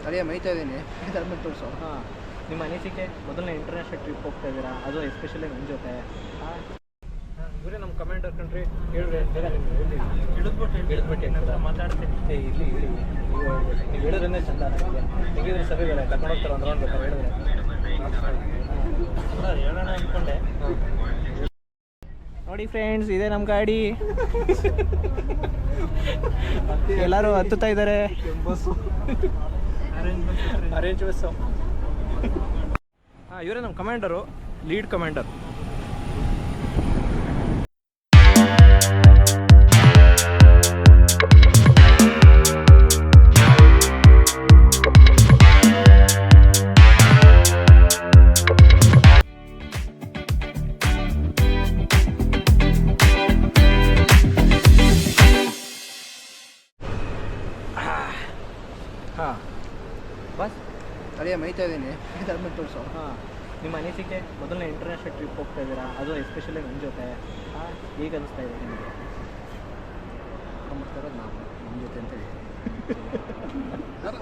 ಅದೇ ಮೈತಾ ಇದ್ದೀನಿ ಅದಾದ್ಮೇಲೆ ತೋರಿಸು. ಹಾಂ, ನಿಮ್ಮ ಅನಿಸಿಕೆ ಮೊದಲನೇ ಇಂಟರ್ನ್ಯಾಷನಲ್ ಟ್ರಿಪ್ ಹೋಗ್ತಾ ಇದ್ದೀರಾ, ಅದು ಎಸ್ಪೆಷಲಿ ನನ್ನ ಜೊತೆ. ಹಾಂ, ಇವರೇ ನಮ್ಮ ಕಮಾಂಡರ್ ಕಂಟ್ರಿ. ಹೇಳಿದ್ರೆ ಬೇಗ ನಿಮ್ಗೆ ಹಿಡಿದ್ಬಿಟ್ಟು ಮಾತಾಡ್ತೀನಿ. ಇಲ್ಲಿ ಹೇಳಿ, ನೀವು ಹೇಳಿದ್ರೇ ಚಂದ. ಹೆಂಗಿದ್ರೆ ಸರಿ ಬೇರೆ ಕರ್ಕೊಂಡು ಹೋಗ್ತಾರೆ ಒಂದು ರೌಂಡ್ ಬೇಕಾದ್ರೆ ಹೇಳಿದ್ರೆ ಹೇಳೋಣ ಅಂದ್ಕೊಂಡೆ. ನೋಡಿ ಫ್ರೆಂಡ್ಸ್, ಇದೆ ನಮ್ಮ ಗಾಡಿ. ಎಲ್ಲರೂ ಹತ್ತುತ್ತಾ ಇದ್ದಾರೆ. Bus arrange bus. ಹಾಂ, ಇವರೇ ನಮ್ಮ ಕಮಾಂಡರು, ಲೀಡ್ ಕಮಾಂಡರ್. ಹಾಂ, ಬಸ್ ಅದೇ ಮೈತಾ ಇದ್ದೀನಿ ಅದಾದ್ಮೇಲೆ ತೋರಿಸು. ಹಾಂ, ನಿಮ್ಮ ಅನಿಸಿಕೆ ಮೊದಲನೇ ಇಂಟರ್ನ್ಯಾಷನಲ್ ಟ್ರಿಪ್ ಹೋಗ್ತಾ ಇದ್ದೀರಾ, ಅದು ಎಸ್ಪೆಷಲಿ ನನ್ನ ಜೊತೆ. ಹಾಂ, ಹೇಗೆ ಅನಿಸ್ತಾ ಇದೆ ನಿಮಗೆ? ನಮಸ್ಕಾರ, ನಾವು ನಮ್ಮ ಜೊತೆ ಅಂತ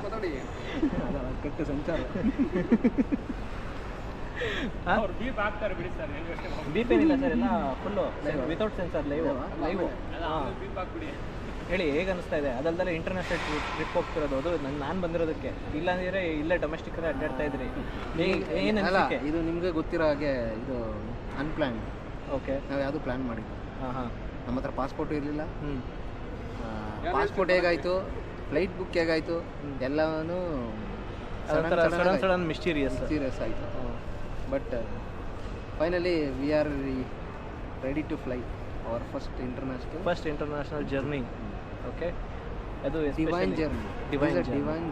ಮಾತಾಡಿ. ಕೆಟ್ಟ ಸಂಚಾರ. ಬೀಪ್ ಏನಿಲ್ಲ ಸರ್, ಎಲ್ಲ ಫುಲ್ಲು ವಿತೌಟ್ ಸೆನ್ಸರ್ ಲೈವ್. ಹೇಳಿ, ಹೇಗೆ ಅನಿಸ್ತಾ ಇದೆ? ಅದಲ್ದಲ್ಲೇ ಇಂಟರ್ನ್ಯಾಷನಲ್ ಟ್ರಿಪ್ ಹೋಗ್ತಿರೋದು, ಅದು ನಾನು ಬಂದಿರೋದಕ್ಕೆ. ಇಲ್ಲಾಂದರೆ ಇಲ್ಲೇ ಡೊಮೆಸ್ಟಿಕ್ ಅಡ್ಡಾಡ್ತಾ ಇದ್ರಿ. ಏನು ಅನಿಸಿಕೆ? ಇದು ನಿಮಗೆ ಗೊತ್ತಿರೋ ಹಾಗೆ ಇದು ಅನ್ಪ್ಲ್ಯಾನ್. ಓಕೆ, ನಾವು ಯಾವುದು ಪ್ಲ್ಯಾನ್ ಮಾಡಿದ್ವಿ. ಹಾಂ ಹಾಂ, ನಮ್ಮ ಹತ್ರ ಪಾಸ್ಪೋರ್ಟು ಇರಲಿಲ್ಲ. ಪಾಸ್ಪೋರ್ಟ್ ಹೇಗಾಯಿತು, ಫ್ಲೈಟ್ ಬುಕ್ ಹೇಗಾಯಿತು, ಎಲ್ಲವೂ ಸಡನ್ ಮಿಸ್ಟೀರಿಯಸ್ ಆಯಿತು. But finally we are ready to fly our first international journey. Okay, ಅದು divine journey. Divine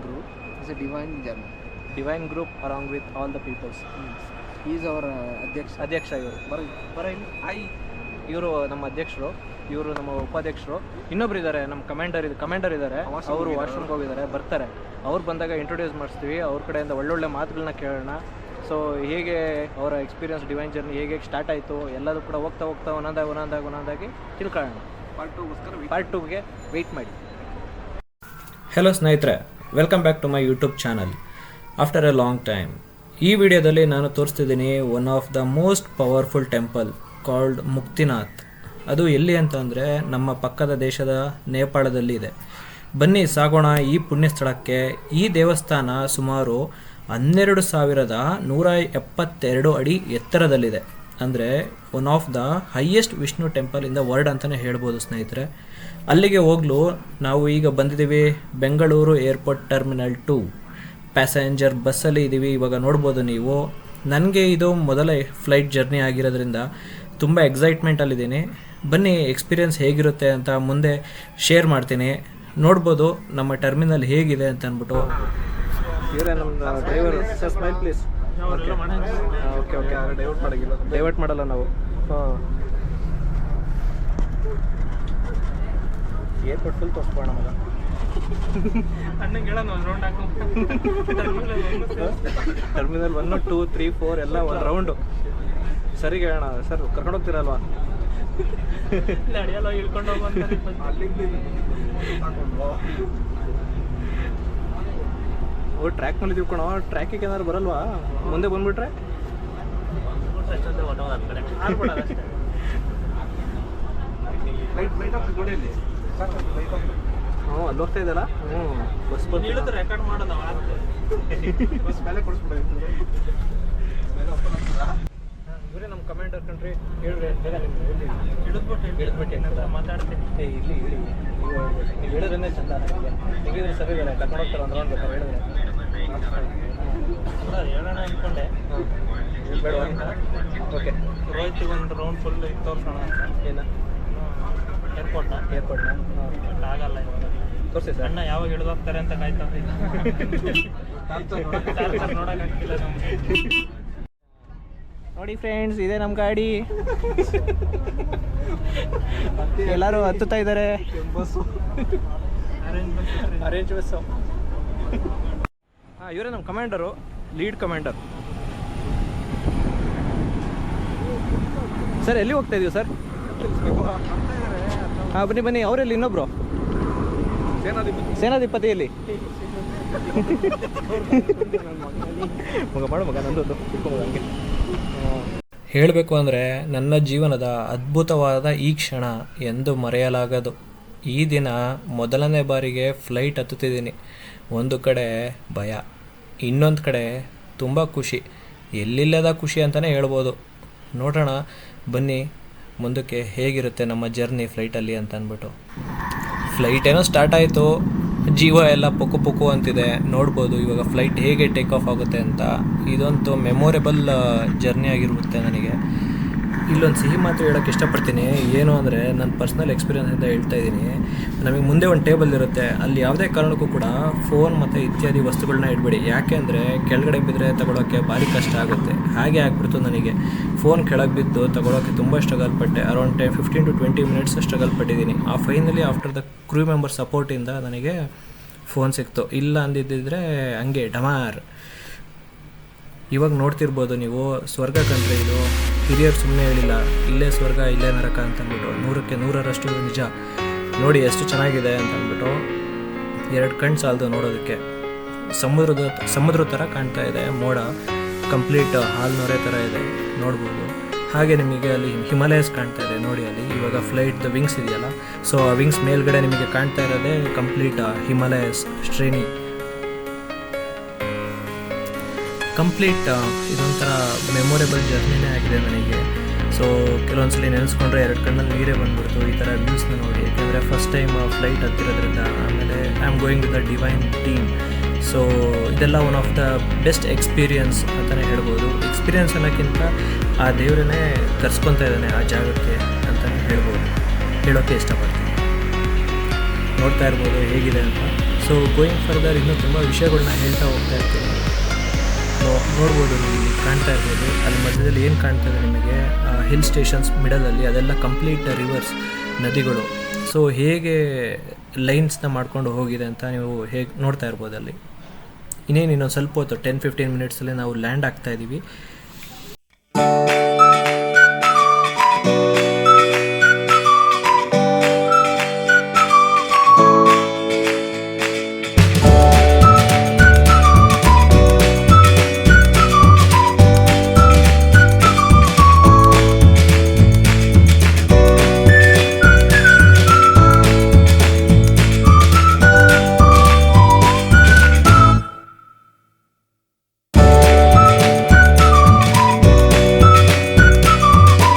group is a divine journey. Divine group along with all the peoples. Is our ಅಧ್ಯಕ್ಷ ಇವರು. ಬರ ಇವರು ನಮ್ಮ ಅಧ್ಯಕ್ಷರು, ಇವರು ನಮ್ಮ ಉಪಾಧ್ಯಕ್ಷರು. ಇನ್ನೊಬ್ರು ಇದ್ದಾರೆ, ನಮ್ಮ ಕಮಾಂಡರ್ ಇದ್ದಾರೆ. ಅವರು ವಾಶ್ರೂಮ್ಗೆ ಹೋಗಿದ್ದಾರೆ, ಬರ್ತಾರೆ. ಅವ್ರು ಬಂದಾಗ ಇಂಟ್ರೊಡ್ಯೂಸ್ ಮಾಡಿಸ್ತೀವಿ. ಅವ್ರ ಕಡೆಯಿಂದ ಒಳ್ಳೊಳ್ಳೆ ಮಾತುಗಳನ್ನ ಕೇಳೋಣ. ಸೊ ಹೇಗೆ ಅವರ ಎಕ್ಸ್ಪೀರಿಯನ್ಸ್ ಡಿವೈನ್ ಜರ್ನಿ ಹೇಗೆ ಸ್ಟಾರ್ಟ್ ಆಯಿತು ಎಲ್ಲದೂ ಕೂಡ ಹೋಗ್ತಾ ಒಂದೊಂದಾಗಿ ತಿಳ್ಕೊಳ್ಳೋಣ. ಪಾರ್ಟ್ 2ಗೆ ವೆಯ್ಟ್ ಮಾಡಿ. ಹೆಲೋ ಸ್ನೇಹಿತರೆ, welcome back to my YouTube channel after a long time. ಈ ವಿಡಿಯೋದಲ್ಲಿ ನಾನು ತೋರಿಸ್ತಿದ್ದೀನಿ one of the most powerful temple called Muktinath. ಅದು ಎಲ್ಲಿ ಅಂತ ಅಂದರೆ ನಮ್ಮ ಪಕ್ಕದ ದೇಶದ ನೇಪಾಳದಲ್ಲಿ ಇದೆ. ಬನ್ನಿ ಸಾಗೋಣ ಈ ಪುಣ್ಯ ಸ್ಥಳಕ್ಕೆ. ಈ ದೇವಸ್ಥಾನ ಸುಮಾರು 12,172 ಅಡಿ ಎತ್ತರದಲ್ಲಿದೆ. ಅಂದರೆ one of the highest Vishnu temple in the world ಅಂತಲೇ ಹೇಳ್ಬೋದು ಸ್ನೇಹಿತರೆ. ಅಲ್ಲಿಗೆ ಹೋಗಲು ನಾವು ಈಗ ಬಂದಿದ್ದೀವಿ ಬೆಂಗಳೂರು ಏರ್ಪೋರ್ಟ್ ಟರ್ಮಿನಲ್ 2 ಪ್ಯಾಸೆಂಜರ್ ಬಸ್ಸಲ್ಲಿ ಇದ್ದೀವಿ. ಇವಾಗ ನೋಡ್ಬೋದು ನೀವು. ನನಗೆ ಇದು ಮೊದಲ ಫ್ಲೈಟ್ ಜರ್ನಿ ಆಗಿರೋದ್ರಿಂದ ತುಂಬ ಎಕ್ಸೈಟ್ಮೆಂಟಲ್ಲಿದ್ದೀನಿ. ಬನ್ನಿ ಎಕ್ಸ್ಪೀರಿಯನ್ಸ್ ಹೇಗಿರುತ್ತೆ ಅಂತ ಮುಂದೆ ಶೇರ್ ಮಾಡ್ತೀನಿ. ನೋಡ್ಬೋದು ನಮ್ಮ ಟರ್ಮಿನಲ್ ಹೇಗಿದೆ ಅಂತ ಅಂದ್ಬಿಟ್ಟು. ಇವರೇ ನಮ್ಮ driver. Sir smile please. Okay divert ಮಾಡಲ್ಲ ನಾವು. ಹಾಂ, ಏರ್ಪೋರ್ಟ್ ಫುಲ್ ತೋರಿಸ್ಬೋಣ ಮಗ. ಟರ್ಮಿನಲ್ 1, 2, 3, 4 ಎಲ್ಲ ಒಂದು ರೌಂಡು ಸರಿಗೆ ಹೇಳೋಣ. ಸರ್ ಕರ್ಕೊಂಡು ಹೋಗ್ತೀರಲ್ವಾ? ಅಡಿಯಲ್ಲ ಇಳ್ಕೊಂಡು ಹೋಗಿ ಟ್ರ್ಯಾಕ್ ಮೇಲೆ ತಿಳ್ಕೊಳೋ. ಟ್ರ್ಯಾಕಿಗೆ ಏನಾದ್ರು ಬರಲ್ವಾ? ಮುಂದೆ ಬಂದ್ಬಿಟ್ರೆ ಹ್ಞೂ ಅಲ್ಲಿ ಹೋಗ್ತಾ ಇದ್ದಲ್ಲ. ಬಸ್ ರೆಕಾರ್ಡ್ ಮಾಡೋಣ. ಇವರೇ ನಮ್ಮ ಕಮಾಂಡರ್ ಕಂಟ್ರಿ. ಹೇಳಿದ್ರೆ ಬೇಗ ನಿಮ್ಗೆ ಹಿಡಿದ್ಬಿಟ್ಟು ಮಾತಾಡ್ತೀನಿ. ಇಲ್ಲಿ ಹೇಳಿ, ನೀವು ಹೇಳಿದ್ರೇ ಚಂದ. ಹೆಂಗಿದ್ರೆ ಸರಿ ಬೇರೆ ಕರ್ಕೊಂಡು ಹೋಗ್ತಾರೆ ಒಂದು ರೌಂಡ್ ಬೇಕಾದ್ರೆ ಹೇಳಿದ್ರೆ ಹೇಳೋಣ ಅಂದ್ಕೊಂಡೆ. ಬೇಡ. ಓಕೆ, ರೋಹಿತಿಗೆ ಒಂದು ರೌಂಡ್ ಫುಲ್ ತೋರಿಸೋಣ ಅಂತ. ಏನು ಏರ್ಪೋರ್ಟ್ನ ಆಗಲ್ಲ ಇವಾಗ ತೋರಿಸಿ ಸರ್. ಅಣ್ಣ ಯಾವಾಗ ಹಿಡಿದು ಹೋಗ್ತಾರೆ ಅಂತ ಕಾಯ್ತಾರೆ. ನೋಡೋಕ್ಕಾಗ್ತಿಲ್ಲ ನಮಗೆ. ನೋಡಿ ಫ್ರೆಂಡ್ಸ್, ಇದೆ ನಮ್ಮ ಗಾಡಿ. ಎಲ್ಲರೂ ಹತ್ತುತ್ತಾ ಇದ್ದಾರೆ. Bus arrange bus. ಹಾಂ, ಇವರೇ ನಮ್ಮ ಕಮಾಂಡರು, ಲೀಡ್ ಕಮಾಂಡರ್. ಸರ್ ಎಲ್ಲಿ ಹೋಗ್ತಾ ಇದೀವಿ ಸರ್? ಹಾಂ, ಬನ್ನಿ ಅವರಲ್ಲಿ ಇನ್ನೊಬ್ರು ಸೇನಾಧಿಪತಿಯಲ್ಲಿ. ಮಗ ಮಾಡು ಮಗ ನಂದೊಂದು ಇಟ್ಕೊಂಬೋದು ಹಂಗೆ. ಹೇಳಬೇಕು ಅಂದರೆ ನನ್ನ ಜೀವನದ ಅದ್ಭುತವಾದ ಈ ಕ್ಷಣ ಎಂದು ಮರೆಯಲಾಗದು. ಈ ದಿನ ಮೊದಲನೇ ಬಾರಿಗೆ ಫ್ಲೈಟ್ ಹತ್ತುತ್ತಿದ್ದೀನಿ. ಒಂದು ಕಡೆ ಭಯ, ಇನ್ನೊಂದು ಕಡೆ ತುಂಬ ಖುಷಿ, ಎಲ್ಲಿಲ್ಲದ ಖುಷಿ ಅಂತಲೇ ಹೇಳ್ಬೋದು. ನೋಡೋಣ ಬನ್ನಿ ಮುಂದಕ್ಕೆ ಹೇಗಿರುತ್ತೆ ನಮ್ಮ ಜರ್ನಿ ಫ್ಲೈಟಲ್ಲಿ ಅಂತ ಅಂದ್ಬಿಟ್ಟು. ಫ್ಲೈಟ್ ಏನೋ ಸ್ಟಾರ್ಟ್ ಆಯಿತು, ಜೀವ ಎಲ್ಲ ಪೊಕ್ಕು ಪೊಕ್ಕು ಅಂತಿದೆ. ನೋಡ್ಬೋದು ಇವಾಗ ಫ್ಲೈಟ್ ಹೇಗೆ ಟೇಕ್ ಆಫ್ ಆಗುತ್ತೆ ಅಂತ. ಇದಂತೂ ಮೆಮೊರೇಬಲ್ ಜರ್ನಿ ಆಗಿರುತ್ತೆ ನನಗೆ. ಇಲ್ಲೊಂದು ಸಿಹಿ ಮಾತು ಹೇಳೋಕ್ಕೆ ಇಷ್ಟಪಡ್ತೀನಿ. ಏನು ಅಂದರೆ ನನ್ನ ಪರ್ಸ್ನಲ್ ಎಕ್ಸ್ಪೀರಿಯನ್ಸಿಂದ ಹೇಳ್ತಾ ಇದ್ದೀನಿ. ನಮಗೆ ಮುಂದೆ ಒಂದು ಟೇಬಲ್ ಇರುತ್ತೆ, ಅಲ್ಲಿ ಯಾವುದೇ ಕಾರಣಕ್ಕೂ ಕೂಡ ಫೋನ್ ಮತ್ತು ಇತ್ಯಾದಿ ವಸ್ತುಗಳನ್ನ ಇಡಬೇಡಿ. ಯಾಕೆ ಅಂದರೆ ಕೆಳಗಡೆ ಬಿದ್ದರೆ ತಗೊಳ್ಳೋಕ್ಕೆ ಭಾರಿ ಕಷ್ಟ ಆಗುತ್ತೆ. ಹಾಗೆ ಆಗಿಬಿಡ್ತು ನನಗೆ. ಫೋನ್ ಕೆಳಗೆ ಬಿದ್ದು ತಗೊಳ್ಳೋಕ್ಕೆ ತುಂಬ ಸ್ಟ್ರಗಲ್ ಪಟ್ಟೆ. ಅರೌಂಡ್ 15 to 20 minutes ಸ್ಟ್ರಗಲ್ ಪಟ್ಟಿದ್ದೀನಿ. Finally after the crew member ಸಪೋರ್ಟಿಂದ ನನಗೆ ಫೋನ್ ಸಿಕ್ತು. ಇಲ್ಲ ಅಂದಿದ್ದಿದ್ರೆ ಹಂಗೆ ಡಮಾರ್. ಇವಾಗ ನೋಡ್ತಿರ್ಬೋದು ನೀವು, ಸ್ವರ್ಗ ಕಂಡ್ರೆ ಇದು. ಹಿರಿಯರು ಸುಮ್ಮನೆ ಹೇಳಿಲ್ಲ, ಇಲ್ಲೇ ಸ್ವರ್ಗ ಇಲ್ಲೇ ನರಕ ಅಂತಂದ್ಬಿಟ್ಟು. 100ಕ್ಕೆ 100ರಷ್ಟು ನಿಜ. ನೋಡಿ ಎಷ್ಟು ಚೆನ್ನಾಗಿದೆ ಅಂತಂದ್ಬಿಟ್ಟು 2 ಕಣ್ಣು ಸಾಲದು ನೋಡೋದಕ್ಕೆ. ಸಮುದ್ರ ಥರ ಕಾಣ್ತಾ ಇದೆ ಮೋಡ, ಕಂಪ್ಲೀಟ್ ಹಾಲ್ ನೊರೆ ಥರ ಇದೆ ನೋಡ್ಬೋದು. ಹಾಗೆ ನಿಮಗೆ ಅಲ್ಲಿ ಹಿಮಾಲಯಸ್ ಕಾಣ್ತಾ ಇದೆ ನೋಡಿ ಅಲ್ಲಿ. ಇವಾಗ ಫ್ಲೈಟ್ದು ವಿಂಗ್ಸ್ ಇದೆಯಲ್ಲ, ಸೊ ಆ ವಿಂಗ್ಸ್ ಮೇಲ್ಗಡೆ ನಿಮಗೆ ಕಾಣ್ತಾ ಇರೋದೇ ಕಂಪ್ಲೀಟ್ ಹಿಮಾಲಯಸ್ ಶ್ರೇಣಿ. ಕಂಪ್ಲೀಟ್ ಇದೊಂಥರ ಮೆಮೊರೇಬಲ್ ಜರ್ನಿನೇ ಆಗಿದೆ ನನಗೆ. ಸೊ ಕೆಲವೊಂದ್ಸಲಿ ನೆನೆಸ್ಕೊಂಡ್ರೆ 2 ಕಣ್ಣಲ್ಲಿ ನೀರೇ ಬಂದ್ಬಿಡ್ತು ಈ ಥರ ವ್ಯೂಸ್ನ ನೋಡಿ. ಯಾಕೆಂದರೆ ಫಸ್ಟ್ ಟೈಮ್ ಫ್ಲೈಟ್ ಹತ್ತಿರೋದ್ರಿಂದ. ಆಮೇಲೆ I am going with the divine team. So ಇದೆಲ್ಲ one of the best experience ಅಂತಲೇ ಹೇಳ್ಬೋದು. ಎಕ್ಸ್ಪೀರಿಯನ್ಸ್ ಅನ್ನೋಕ್ಕಿಂತ ಆ ದೇವರನ್ನೇ ಕರ್ಸ್ಕೊತಾ ಇದ್ದಾನೆ ಆ ಜಾಗಕ್ಕೆ ಅಂತಲೇ ಹೇಳೋಕ್ಕೆ ಇಷ್ಟಪಡ್ತೀನಿ. ನೋಡ್ತಾ ಇರ್ಬೋದು ಹೇಗಿದೆ ಅಂತ. ಸೊ ಗೋಯಿಂಗ್ ಫರ್ದರ್ ಇನ್ನೂ ತುಂಬ ವಿಷಯಗಳನ್ನ ಹೇಳ್ತಾ ಹೋಗ್ತಾ ಇರ್ತೀನಿ. ನೋಡ್ಬೋದು ನೀವು ಕಾಣ್ತಾ ಇರ್ಬೋದು ಅಲ್ಲಿ ಮಧ್ಯದಲ್ಲಿ ಏನು ಕಾಣ್ತದೆ ನಿಮಗೆ, ಹಿಲ್ ಸ್ಟೇಷನ್ಸ್ ಮಿಡಲಲ್ಲಿ ಅದೆಲ್ಲ ಕಂಪ್ಲೀಟ್ ರಿವರ್ಸ್, ನದಿಗಳು. ಸೊ ಹೇಗೆ ಲೈನ್ಸ್ನ ಮಾಡ್ಕೊಂಡು ಹೋಗಿದೆ ಅಂತ ನೀವು ಹೇಗೆ ನೋಡ್ತಾ ಇರ್ಬೋದು ಅಲ್ಲಿ. ಇನ್ನೊಂದು ಸ್ವಲ್ಪ ಹೊತ್ತು 10-15 minutesಲ್ಲಿ ನಾವು ಲ್ಯಾಂಡ್ ಆಗ್ತಾ ಇದ್ದೀವಿ.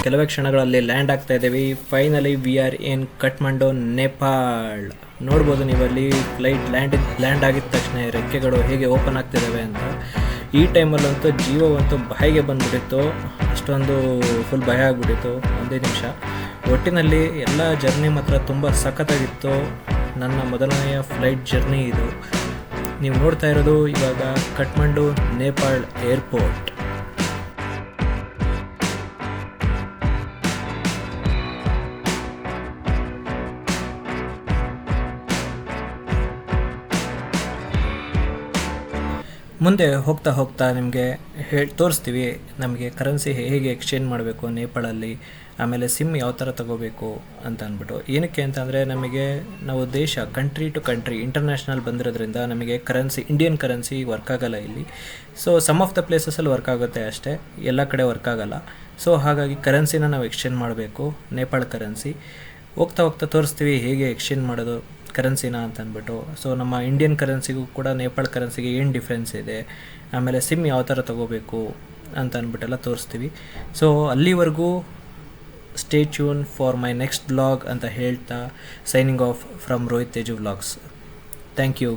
ಕೆಲವೇ ಕ್ಷಣಗಳಲ್ಲಿ ಲ್ಯಾಂಡ್ ಆಗ್ತಾ ಇದ್ದೀವಿ. ಫೈನಲಿ ವಿ ಆರ್ ಇನ್ ಕಠ್ಮಂಡು, ನೇಪಾಳ್. ನೋಡ್ಬೋದು ನೀವಲ್ಲಿ ಫ್ಲೈಟ್ ಲ್ಯಾಂಡ್ ಆಗಿದ ತಕ್ಷಣ ರೆಕ್ಕೆಗಳು ಹೇಗೆ ಓಪನ್ ಆಗ್ತಿದ್ದಾವೆ ಅಂತ. ಈ ಟೈಮಲ್ಲಂತೂ ಜೀವವಂತೂ ಬಾಯಿಗೆ ಬಂದುಬಿಟ್ಟಿತ್ತು. ಅಷ್ಟೊಂದು ಫುಲ್ ಭಯ ಆಗಿಬಿಟ್ಟಿತ್ತು 1 ನಿಮಿಷ. ಒಟ್ಟಿನಲ್ಲಿ ಎಲ್ಲ ಜರ್ನಿ ಮಾತ್ರ ತುಂಬ ಸಖತ್ತಾಗಿತ್ತು. ನನ್ನ ಮೊದಲನೆಯ ಫ್ಲೈಟ್ ಜರ್ನಿ ಇದು. ನೀವು ನೋಡ್ತಾ ಇರೋದು ಇವಾಗ ಕಠ್ಮಂಡು ನೇಪಾಳ್ ಏರ್ಪೋರ್ಟ್. ಮುಂದೆ ಹೋಗ್ತಾ ಹೋಗ್ತಾ ನಿಮಗೆ ತೋರಿಸ್ತೀವಿ ನಮಗೆ ಕರೆನ್ಸಿ ಹೇಗೆ ಎಕ್ಸ್ಚೇಂಜ್ ಮಾಡಬೇಕು ನೇಪಾಳಲ್ಲಿ, ಆಮೇಲೆ ಸಿಮ್ ಯಾವ ಥರ ತೊಗೋಬೇಕು ಅಂತ ಅಂದ್ಬಿಟ್ಟು. ಏನಕ್ಕೆ ಅಂತಂದರೆ ನಮಗೆ ನಾವು ಕಂಟ್ರಿ ಟು ಕಂಟ್ರಿ ಇಂಟರ್ನ್ಯಾಷನಲ್ ಬಂದಿರೋದ್ರಿಂದ ನಮಗೆ ಇಂಡಿಯನ್ ಕರೆನ್ಸಿ ವರ್ಕ್ ಆಗೋಲ್ಲ ಇಲ್ಲಿ. ಸೊ ಸಮ್ ಆಫ್ ದ ಪ್ಲೇಸಸಲ್ಲಿ ವರ್ಕ್ ಆಗುತ್ತೆ ಅಷ್ಟೇ, ಎಲ್ಲ ಕಡೆ ವರ್ಕ್ ಆಗೋಲ್ಲ. ಸೊ ಹಾಗಾಗಿ ಕರೆನ್ಸಿನ ನಾವು ಎಕ್ಸ್ಚೇಂಜ್ ಮಾಡಬೇಕು, ನೇಪಾಳ ಕರೆನ್ಸಿ. ಹೋಗ್ತಾ ಹೋಗ್ತಾ ತೋರಿಸ್ತೀವಿ ಹೇಗೆ ಎಕ್ಸ್ಚೇಂಜ್ ಮಾಡೋದು ಕರೆನ್ಸಿನ ಅಂತ ಅಂದ್ಬಿಟ್ಟು. ಸೊ ನಮ್ಮ ಇಂಡಿಯನ್ ಕರೆನ್ಸಿಗೂ ಕೂಡ ನೇಪಾಳ ಕರೆನ್ಸಿಗೆ ಏನು ಡಿಫ್ರೆನ್ಸ್ ಇದೆ, ಆಮೇಲೆ ಸಿಮ್ ಯಾವ ಥರ ತೊಗೋಬೇಕು ಅಂತ ಅಂದ್ಬಿಟ್ಟೆಲ್ಲ ತೋರಿಸ್ತೀವಿ. ಸೊ ಅಲ್ಲಿವರೆಗೂ stay tune for my next blog ಅಂತ ಹೇಳ್ತಾ signing off from Rohit Teju vlogs. Thank you.